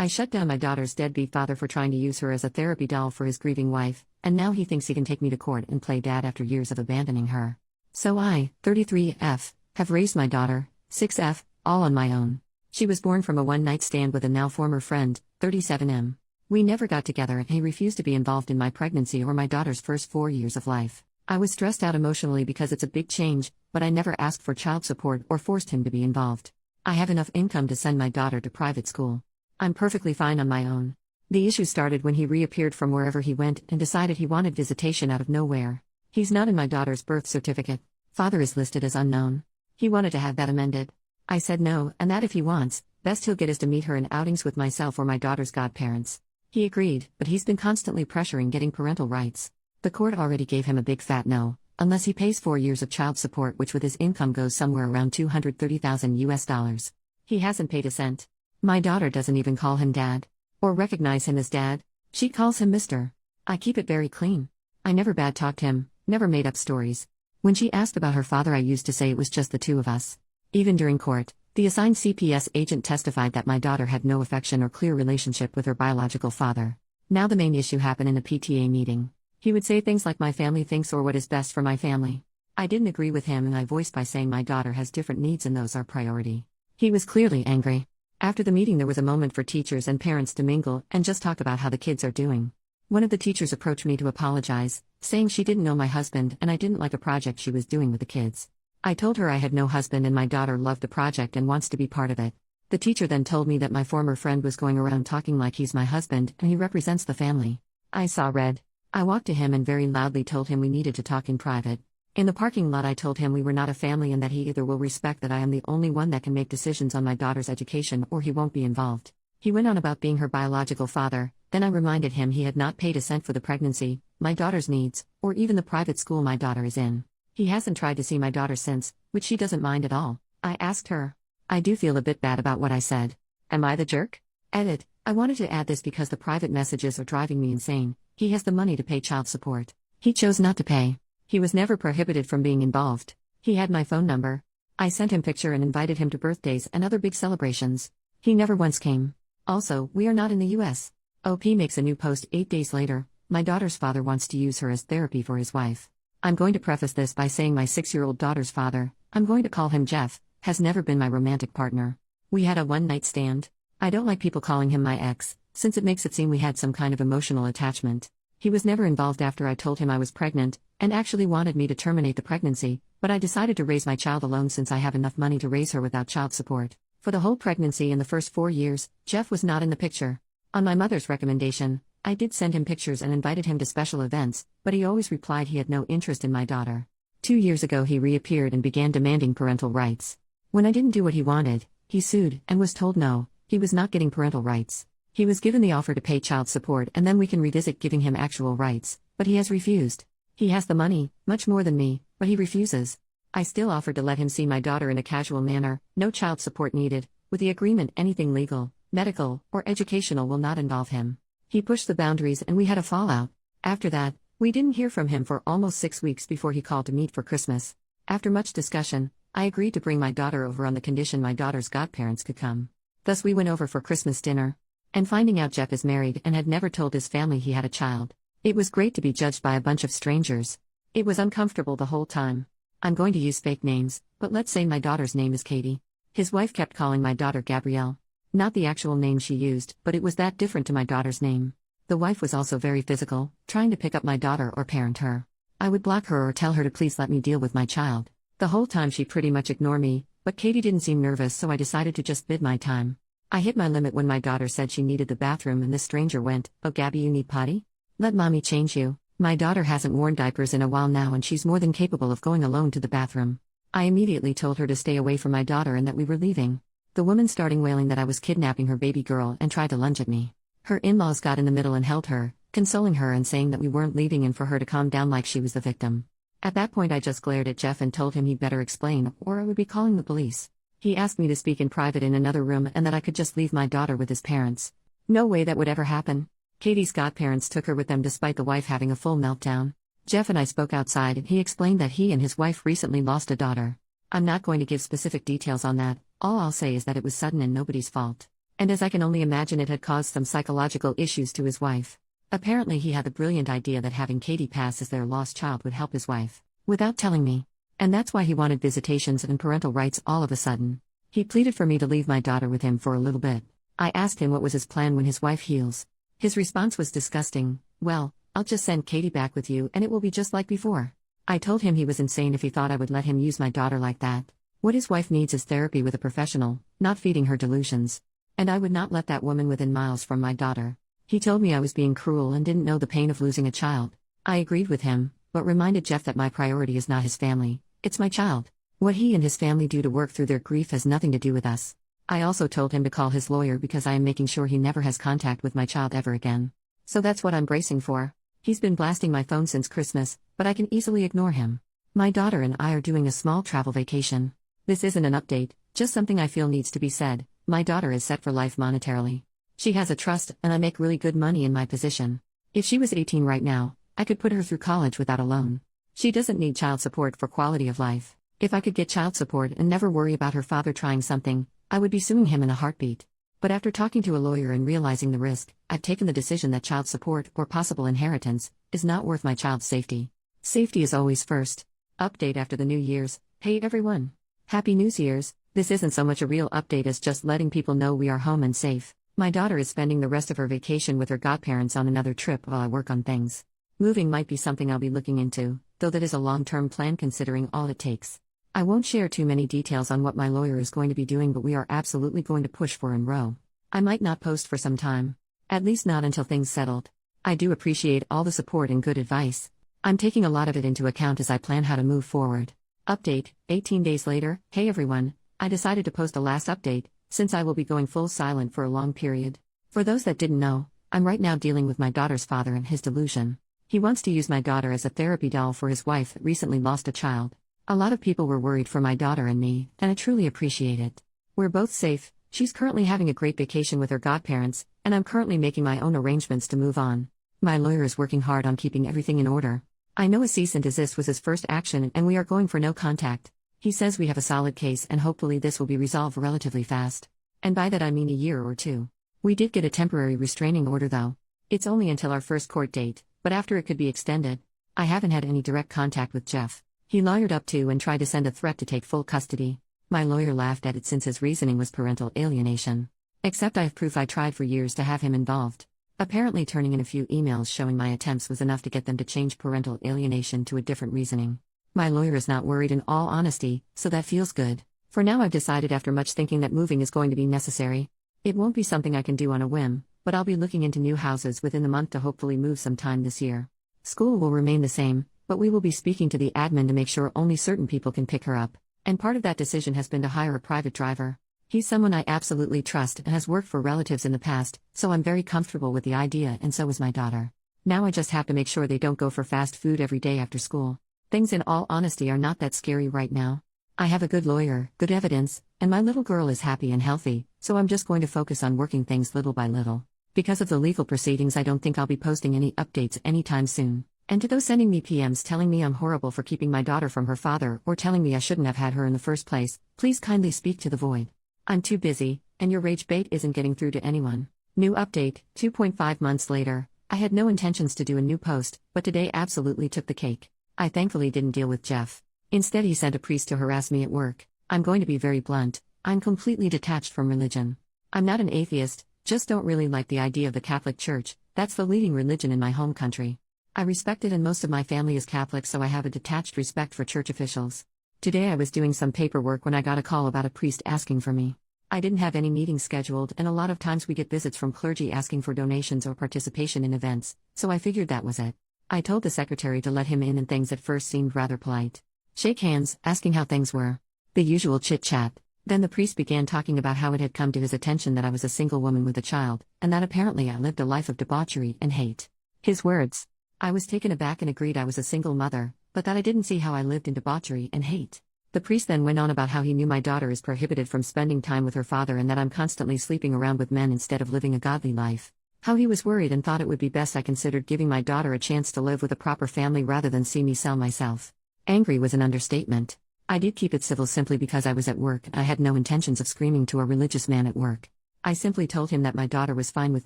I shut down my daughter's deadbeat father for trying to use her as a therapy doll for his grieving wife, and now he thinks he can take me to court and play dad after years of abandoning her. So I, 33F, have raised my daughter, 6F, all on my own. She was born from a one-night stand with a now former friend, 37M. We never got together and he refused to be involved in my pregnancy or my daughter's first 4 years of life. I was stressed out emotionally because it's a big change, but I never asked for child support or forced him to be involved. I have enough income to send my daughter to private school. I'm perfectly fine on my own. The issue started when he reappeared from wherever he went and decided he wanted visitation out of nowhere. He's not in my daughter's birth certificate. Father is listed as unknown. He wanted to have that amended. I said no, and that if he wants, best he'll get is to meet her in outings with myself or my daughter's godparents. He agreed, but he's been constantly pressuring getting parental rights. The court already gave him a big fat no, unless he pays 4 years of child support, which with his income goes somewhere around $230,000. He hasn't paid a cent. My daughter doesn't even call him dad. Or recognize him as dad. She calls him Mr. I keep it very clean. I never bad-talked him, never made up stories. When she asked about her father, I used to say it was just the two of us. Even during court, the assigned CPS agent testified that my daughter had no affection or clear relationship with her biological father. Now the main issue happened in a PTA meeting. He would say things like my family thinks or what is best for my family. I didn't agree with him and I voiced by saying my daughter has different needs and those are priority. He was clearly angry. After the meeting there was a moment for teachers and parents to mingle and just talk about how the kids are doing. One of the teachers approached me to apologize, saying she didn't know my husband and I didn't like a project she was doing with the kids. I told her I had no husband and my daughter loved the project and wants to be part of it. The teacher then told me that my former friend was going around talking like he's my husband and he represents the family. I saw red. I walked to him and very loudly told him we needed to talk in private. In the parking lot I told him we were not a family and that he either will respect that I am the only one that can make decisions on my daughter's education or he won't be involved. He went on about being her biological father, then I reminded him he had not paid a cent for the pregnancy, my daughter's needs, or even the private school my daughter is in. He hasn't tried to see my daughter since, which she doesn't mind at all. I asked her. I do feel a bit bad about what I said. Am I the jerk? Edit. I wanted to add this because the private messages are driving me insane. He has the money to pay child support. He chose not to pay. He was never prohibited from being involved. He had my phone number. I sent him picture and invited him to birthdays and other big celebrations. He never once came. Also, we are not in the US. OP makes a new post 8 days later. My daughter's father wants to use her as therapy for his wife. I'm going to preface this by saying my 6-year-old daughter's father, I'm going to call him Jeff, has never been my romantic partner. We had a one-night stand. I don't like people calling him my ex, since it makes it seem we had some kind of emotional attachment. He was never involved after I told him I was pregnant, and actually wanted me to terminate the pregnancy, but I decided to raise my child alone since I have enough money to raise her without child support. For the whole pregnancy and the first 4 years, Jeff was not in the picture. On my mother's recommendation, I did send him pictures and invited him to special events, but he always replied he had no interest in my daughter. 2 years ago he reappeared and began demanding parental rights. When I didn't do what he wanted, he sued and was told no, he was not getting parental rights. He was given the offer to pay child support and then we can revisit giving him actual rights, but he has refused. He has the money, much more than me, but he refuses. I still offered to let him see my daughter in a casual manner, no child support needed, with the agreement anything legal, medical, or educational will not involve him. He pushed the boundaries and we had a fallout. After that, we didn't hear from him for almost 6 weeks before he called to meet for Christmas. After much discussion, I agreed to bring my daughter over on the condition my daughter's godparents could come. Thus we went over for Christmas dinner. And finding out Jeff is married and had never told his family he had a child. It was great to be judged by a bunch of strangers. It was uncomfortable the whole time. I'm going to use fake names, but let's say my daughter's name is Katie. His wife kept calling my daughter Gabrielle. Not the actual name she used, but it was that different to my daughter's name. The wife was also very physical, trying to pick up my daughter or parent her. I would block her or tell her to please let me deal with my child. The whole time she pretty much ignored me, but Katie didn't seem nervous so I decided to just bid my time. I hit my limit when my daughter said she needed the bathroom and this stranger went, "Oh Gabby, you need potty? Let mommy change you." My daughter hasn't worn diapers in a while now and she's more than capable of going alone to the bathroom. I immediately told her to stay away from my daughter and that we were leaving. The woman started wailing that I was kidnapping her baby girl and tried to lunge at me. Her in-laws got in the middle and held her, consoling her and saying that we weren't leaving and for her to calm down like she was the victim. At that point I just glared at Jeff and told him he'd better explain or I would be calling the police. He asked me to speak in private in another room and that I could just leave my daughter with his parents. No way that would ever happen. Katie's godparents took her with them despite the wife having a full meltdown. Jeff and I spoke outside and he explained that he and his wife recently lost a daughter. I'm not going to give specific details on that, all I'll say is that it was sudden and nobody's fault. And as I can only imagine, it had caused some psychological issues to his wife. Apparently, he had the brilliant idea that having Katie pass as their lost child would help his wife, without telling me. And that's why he wanted visitations and parental rights all of a sudden. He pleaded for me to leave my daughter with him for a little bit. I asked him what was his plan when his wife heals. His response was disgusting. Well, I'll just send Katie back with you and it will be just like before. I told him he was insane if he thought I would let him use my daughter like that. What his wife needs is therapy with a professional, not feeding her delusions. And I would not let that woman within miles from my daughter. He told me I was being cruel and didn't know the pain of losing a child. I agreed with him, but reminded Jeff that my priority is not his family, it's my child. What he and his family do to work through their grief has nothing to do with us. I also told him to call his lawyer because I am making sure he never has contact with my child ever again. So that's what I'm bracing for. He's been blasting my phone since Christmas, but I can easily ignore him. My daughter and I are doing a small travel vacation. This isn't an update, just something I feel needs to be said. My daughter is set for life monetarily. She has a trust, and I make really good money in my position. If she was 18 right now, I could put her through college without a loan. She doesn't need child support for quality of life. If I could get child support and never worry about her father trying something, I would be suing him in a heartbeat. But after talking to a lawyer and realizing the risk, I've taken the decision that child support, or possible inheritance, is not worth my child's safety. Safety is always first. Update after the New Year's. Hey everyone! Happy New Year's! This isn't so much a real update as just letting people know we are home and safe. My daughter is spending the rest of her vacation with her godparents on another trip while I work on things. Moving might be something I'll be looking into, though that is a long-term plan considering all it takes. I won't share too many details on what my lawyer is going to be doing, but we are absolutely going to push for in row. I might not post for some time. At least not until things settled. I do appreciate all the support and good advice. I'm taking a lot of it into account as I plan how to move forward. Update, 18 days later. Hey everyone, I decided to post a last update, since I will be going full silent for a long period. For those that didn't know, I'm right now dealing with my daughter's father and his delusion. He wants to use my daughter as a therapy doll for his wife that recently lost a child. A lot of people were worried for my daughter and me, and I truly appreciate it. We're both safe, she's currently having a great vacation with her godparents, and I'm currently making my own arrangements to move on. My lawyer is working hard on keeping everything in order. I know a cease and desist was his first action and we are going for no contact. He says we have a solid case and hopefully this will be resolved relatively fast. And by that I mean a year or two. We did get a temporary restraining order though. It's only until our first court date, but after it could be extended. I haven't had any direct contact with Jeff. He lawyered up to and tried to send a threat to take full custody. My lawyer laughed at it since his reasoning was parental alienation. Except I have proof I tried for years to have him involved. Apparently turning in a few emails showing my attempts was enough to get them to change parental alienation to a different reasoning. My lawyer is not worried in all honesty, so that feels good. For now I've decided after much thinking that moving is going to be necessary. It won't be something I can do on a whim, but I'll be looking into new houses within the month to hopefully move sometime this year. School will remain the same, but we will be speaking to the admin to make sure only certain people can pick her up. And part of that decision has been to hire a private driver. He's someone I absolutely trust and has worked for relatives in the past, so I'm very comfortable with the idea and so is my daughter. Now I just have to make sure they don't go for fast food every day after school. Things in all honesty are not that scary right now. I have a good lawyer, good evidence, and my little girl is happy and healthy, so I'm just going to focus on working things little by little. Because of the legal proceedings I don't think I'll be posting any updates anytime soon. And to those sending me PMs telling me I'm horrible for keeping my daughter from her father or telling me I shouldn't have had her in the first place, please kindly speak to the void. I'm too busy, and your rage bait isn't getting through to anyone. New update, 2.5 months later. I had no intentions to do a new post, but today absolutely took the cake. I thankfully didn't deal with Jeff. Instead he sent a priest to harass me at work. I'm going to be very blunt, I'm completely detached from religion. I'm not an atheist, just don't really like the idea of the Catholic Church, that's the leading religion in my home country. I respect it and most of my family is Catholic, so I have a detached respect for church officials. Today I was doing some paperwork when I got a call about a priest asking for me. I didn't have any meetings scheduled and a lot of times we get visits from clergy asking for donations or participation in events, so I figured that was it. I told the secretary to let him in and things at first seemed rather polite. Shake hands, asking how things were. The usual chit-chat. Then the priest began talking about how it had come to his attention that I was a single woman with a child, and that apparently I lived a life of debauchery and hate. His words. I was taken aback and agreed I was a single mother, but that I didn't see how I lived in debauchery and hate. The priest then went on about how he knew my daughter is prohibited from spending time with her father and that I'm constantly sleeping around with men instead of living a godly life. How he was worried and thought it would be best I considered giving my daughter a chance to live with a proper family rather than see me sell myself. Angry was an understatement. I did keep it civil simply because I was at work and I had no intentions of screaming to a religious man at work. I simply told him that my daughter was fine with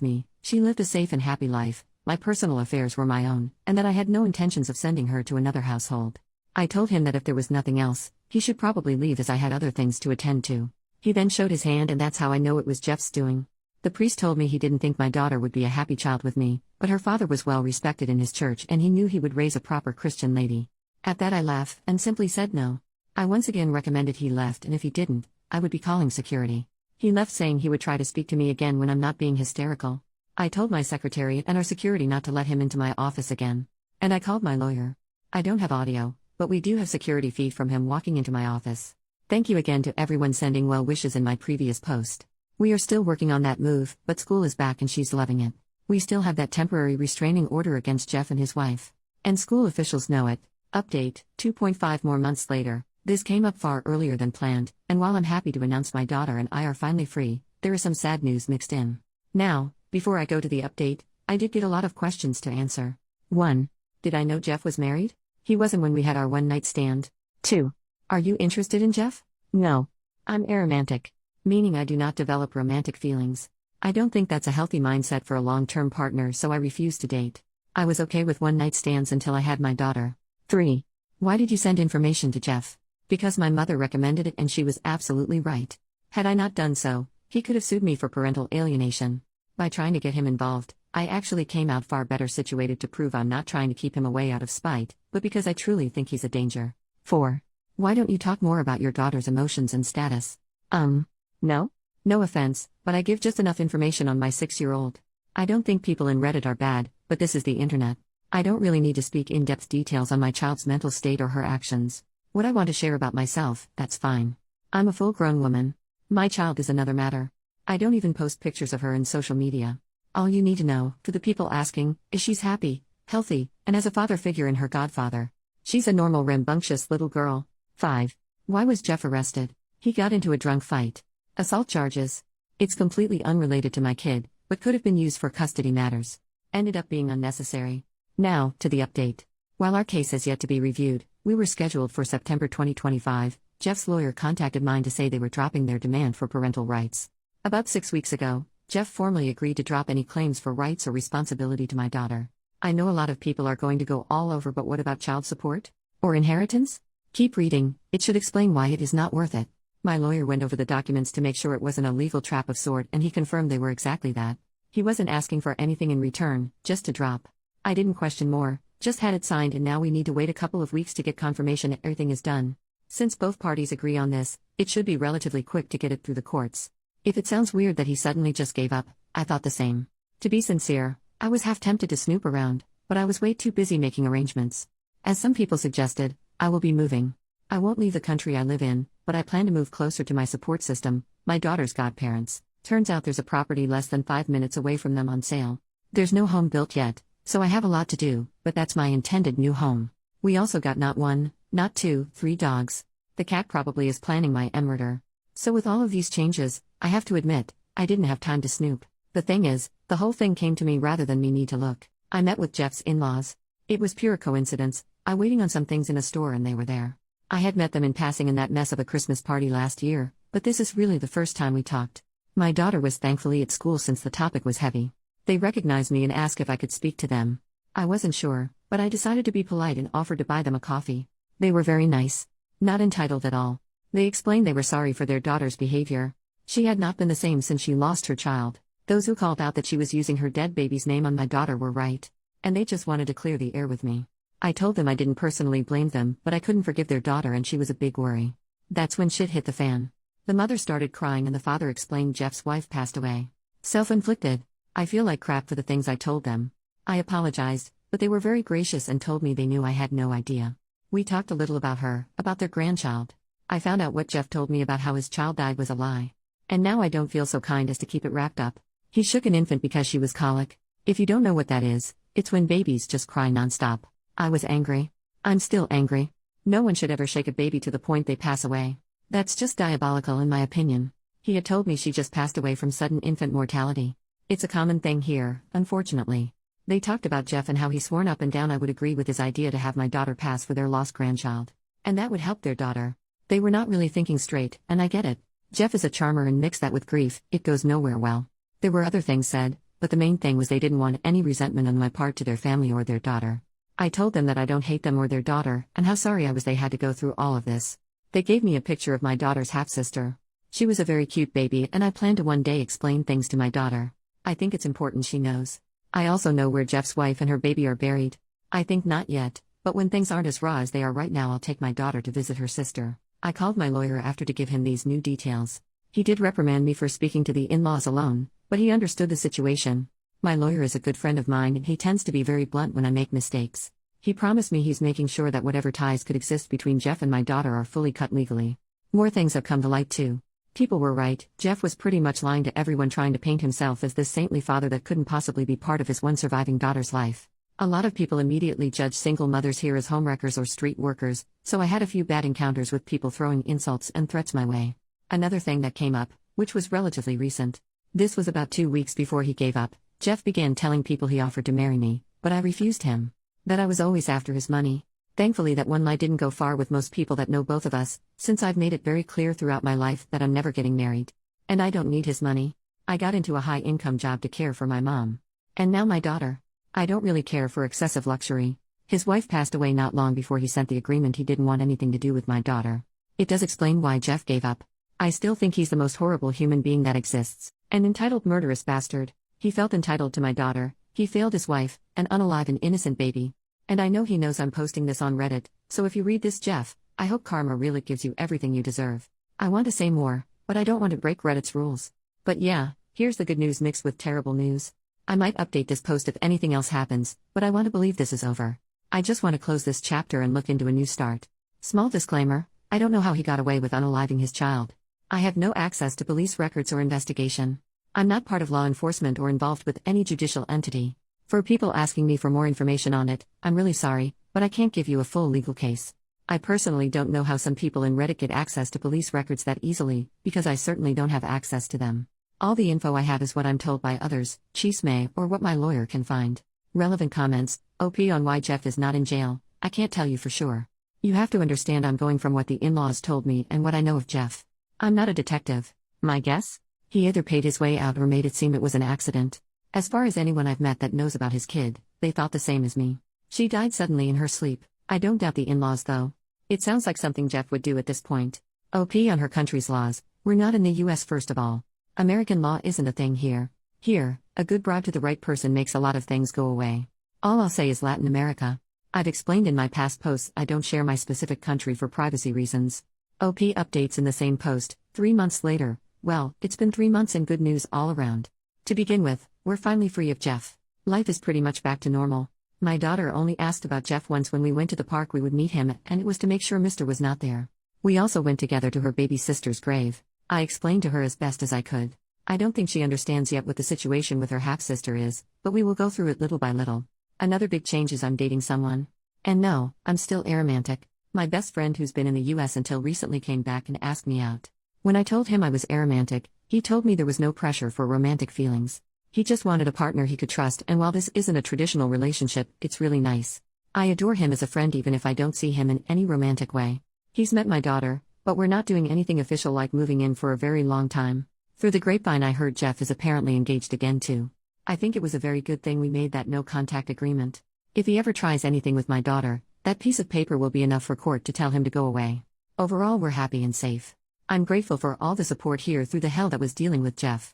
me, she lived a safe and happy life, my personal affairs were my own, and that I had no intentions of sending her to another household. I told him that if there was nothing else, he should probably leave as I had other things to attend to. He then showed his hand, and that's how I know it was Jeff's doing. The priest told me he didn't think my daughter would be a happy child with me, but her father was well respected in his church and he knew he would raise a proper Christian lady. At that I laughed and simply said no. I once again recommended he left, and if he didn't, I would be calling security. He left saying he would try to speak to me again when I'm not being hysterical. I told my secretary and our security not to let him into my office again. And I called my lawyer. I don't have audio, but we do have security feed from him walking into my office. Thank you again to everyone sending well wishes in my previous post. We are still working on that move, but school is back and she's loving it. We still have that temporary restraining order against Jeff and his wife. And school officials know it. Update, 2.5 more months later, this came up far earlier than planned, and while I'm happy to announce my daughter and I are finally free, there is some sad news mixed in. Now, before I go to the update, I did get a lot of questions to answer. 1. Did I know Jeff was married? He wasn't when we had our one-night stand. 2. Are you interested in Jeff? No. I'm aromantic. Meaning I do not develop romantic feelings. I don't think that's a healthy mindset for a long-term partner, so I refuse to date. I was okay with one-night stands until I had my daughter. 3. Why did you send information to Jeff? Because my mother recommended it and she was absolutely right. Had I not done so, he could have sued me for parental alienation. By trying to get him involved, I actually came out far better situated to prove I'm not trying to keep him away out of spite, but because I truly think he's a danger. 4. Why don't you talk more about your daughter's emotions and status? No? No offense, but I give just enough information on my 6-year-old. I don't think people in Reddit are bad, but this is the internet. I don't really need to speak in-depth details on my child's mental state or her actions. What I want to share about myself, that's fine. I'm a full-grown woman. My child is another matter. I don't even post pictures of her in social media. All you need to know, for the people asking, is she's happy, healthy, and has a father figure in her godfather. She's a normal rambunctious little girl. 5. Why was Jeff arrested? He got into a drunk fight. Assault charges. It's completely unrelated to my kid, but could have been used for custody matters. Ended up being unnecessary. Now, to the update. While our case has yet to be reviewed, we were scheduled for September 2025, Jeff's lawyer contacted mine to say they were dropping their demand for parental rights. About 6 weeks ago, Jeff formally agreed to drop any claims for rights or responsibility to my daughter. I know a lot of people are going to go all over, but what about child support? Or inheritance? Keep reading, it should explain why it is not worth it. My lawyer went over the documents to make sure it wasn't a legal trap of sort, and he confirmed they were exactly that. He wasn't asking for anything in return, just to drop. I didn't question more, just had it signed, and now we need to wait a couple of weeks to get confirmation that everything is done. Since both parties agree on this, it should be relatively quick to get it through the courts. If it sounds weird that he suddenly just gave up, I thought the same. To be sincere, I was half tempted to snoop around, but I was way too busy making arrangements. As some people suggested, I will be moving. I won't leave the country I live in, but I plan to move closer to my support system, my daughter's godparents. Turns out there's a property less than 5 minutes away from them on sale. There's no home built yet, so I have a lot to do, but that's my intended new home. We also got not 1, not 2, 3 dogs. The cat probably is planning my murder. So with all of these changes, I have to admit, I didn't have time to snoop. The thing is, the whole thing came to me rather than me need to look. I met with Jeff's in-laws. It was pure coincidence. I waiting on some things in a store and they were there. I had met them in passing in that mess of a Christmas party last year, but this is really the first time we talked. My daughter was thankfully at school since the topic was heavy. They recognized me and asked if I could speak to them. I wasn't sure, but I decided to be polite and offered to buy them a coffee. They were very nice. Not entitled at all. They explained they were sorry for their daughter's behavior. She had not been the same since she lost her child. Those who called out that she was using her dead baby's name on my daughter were right. And they just wanted to clear the air with me. I told them I didn't personally blame them, but I couldn't forgive their daughter and she was a big worry. That's when shit hit the fan. The mother started crying and the father explained Jeff's wife passed away. Self-inflicted. I feel like crap for the things I told them. I apologized, but they were very gracious and told me they knew I had no idea. We talked a little about her, about their grandchild. I found out what Jeff told me about how his child died was a lie. And now I don't feel so kind as to keep it wrapped up. He shook an infant because she was colic. If you don't know what that is, it's when babies just cry nonstop. I was angry. I'm still angry. No one should ever shake a baby to the point they pass away. That's just diabolical in my opinion. He had told me she just passed away from sudden infant mortality. It's a common thing here, unfortunately. They talked about Jeff and how he sworn up and down I would agree with his idea to have my daughter pass for their lost grandchild. And that would help their daughter. They were not really thinking straight, and I get it. Jeff is a charmer, and mix that with grief, it goes nowhere well. There were other things said, but the main thing was they didn't want any resentment on my part to their family or their daughter. I told them that I don't hate them or their daughter, and how sorry I was they had to go through all of this. They gave me a picture of my daughter's half-sister. She was a very cute baby, and I plan to one day explain things to my daughter. I think it's important she knows. I also know where Jeff's wife and her baby are buried. I think not yet, but when things aren't as raw as they are right now, I'll take my daughter to visit her sister. I called my lawyer after to give him these new details. He did reprimand me for speaking to the in-laws alone, but he understood the situation. My lawyer is a good friend of mine, and he tends to be very blunt when I make mistakes. He promised me he's making sure that whatever ties could exist between Jeff and my daughter are fully cut legally. More things have come to light too. People were right, Jeff was pretty much lying to everyone, trying to paint himself as this saintly father that couldn't possibly be part of his one surviving daughter's life. A lot of people immediately judge single mothers here as homewreckers or street workers, so I had a few bad encounters with people throwing insults and threats my way. Another thing that came up, which was relatively recent. This was about 2 weeks before he gave up. Jeff began telling people he offered to marry me, but I refused him. That I was always after his money. Thankfully that one lie didn't go far with most people that know both of us, since I've made it very clear throughout my life that I'm never getting married. And I don't need his money. I got into a high-income job to care for my mom. And now my daughter. I don't really care for excessive luxury. His wife passed away not long before he sent the agreement. He didn't want anything to do with my daughter. It does explain why Jeff gave up. I still think he's the most horrible human being that exists. An entitled murderous bastard. He felt entitled to my daughter. He failed his wife, an unalive and innocent baby. And I know he knows I'm posting this on Reddit, so if you read this, Jeff, I hope karma really gives you everything you deserve. I want to say more, but I don't want to break Reddit's rules. But yeah, here's the good news mixed with terrible news. I might update this post if anything else happens, but I want to believe this is over. I just want to close this chapter and look into a new start. Small disclaimer, I don't know how he got away with unaliving his child. I have no access to police records or investigation. I'm not part of law enforcement or involved with any judicial entity. For people asking me for more information on it, I'm really sorry, but I can't give you a full legal case. I personally don't know how some people in Reddit get access to police records that easily, because I certainly don't have access to them. All the info I have is what I'm told by others, chisme, or what my lawyer can find. Relevant comments, OP on why Jeff is not in jail, I can't tell you for sure. You have to understand I'm going from what the in-laws told me and what I know of Jeff. I'm not a detective. My guess? He either paid his way out or made it seem it was an accident. As far as anyone I've met that knows about his kid, they thought the same as me. She died suddenly in her sleep. I don't doubt the in-laws though. It sounds like something Jeff would do at this point. OP on her country's laws. We're not in the US first of all. American law isn't a thing here. Here, a good bribe to the right person makes a lot of things go away. All I'll say is Latin America. I've explained in my past posts I don't share my specific country for privacy reasons. OP updates in the same post, 3 months later. Well, it's been 3 months and good news all around. To begin with, we're finally free of Jeff. Life is pretty much back to normal. My daughter only asked about Jeff once when we went to the park. We would meet him, and it was to make sure Mr. was not there. We also went together to her baby sister's grave. I explained to her as best as I could. I don't think she understands yet what the situation with her half-sister is, but we will go through it little by little. Another big change is I'm dating someone. And no, I'm still aromantic. My best friend who's been in the US until recently came back and asked me out. When I told him I was aromantic, he told me there was no pressure for romantic feelings. He just wanted a partner he could trust, and while this isn't a traditional relationship, it's really nice. I adore him as a friend even if I don't see him in any romantic way. He's met my daughter, but we're not doing anything official like moving in for a very long time. Through the grapevine I heard Jeff is apparently engaged again too. I think it was a very good thing we made that no-contact agreement. If he ever tries anything with my daughter, that piece of paper will be enough for court to tell him to go away. Overall we're happy and safe. I'm grateful for all the support here through the hell that was dealing with Jeff.